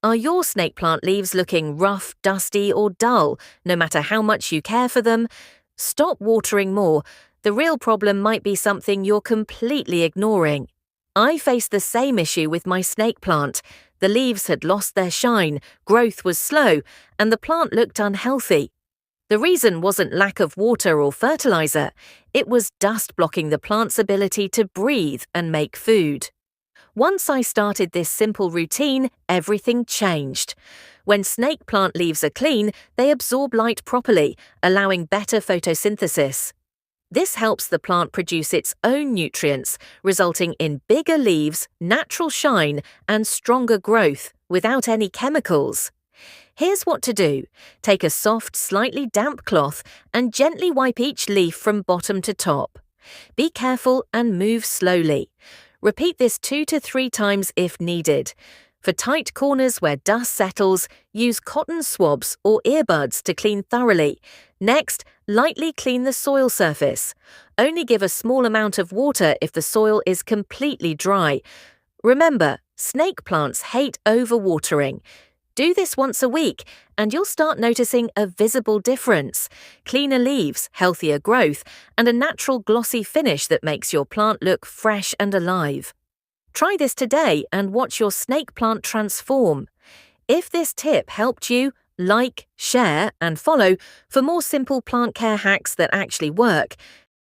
Are your snake plant leaves looking rough, dusty, or dull, no matter how much you care for them? Stop watering more. The real problem might be something you're completely ignoring. I faced the same issue with my snake plant. The leaves had lost their shine, growth was slow, and the plant looked unhealthy. The reason wasn't lack of water or fertilizer. It was dust blocking the plant's ability to breathe and make food. Once I started this simple routine, everything changed. When snake plant leaves are clean, they absorb light properly, allowing better photosynthesis. This helps the plant produce its own nutrients, resulting in bigger leaves, natural shine, and stronger growth without any chemicals. Here's what to do. Take a soft, slightly damp cloth and gently wipe each leaf from bottom to top. Be careful and move slowly. Repeat this 2 to 3 times if needed. For tight corners where dust settles, use cotton swabs or earbuds to clean thoroughly. Next, lightly clean the soil surface. Only give a small amount of water if the soil is completely dry. Remember, snake plants hate overwatering. Do this once a week, and you'll start noticing a visible difference. Cleaner leaves, healthier growth, and a natural glossy finish that makes your plant look fresh and alive. Try this today and watch your snake plant transform. If this tip helped you, like, share, and follow for more simple plant care hacks that actually work.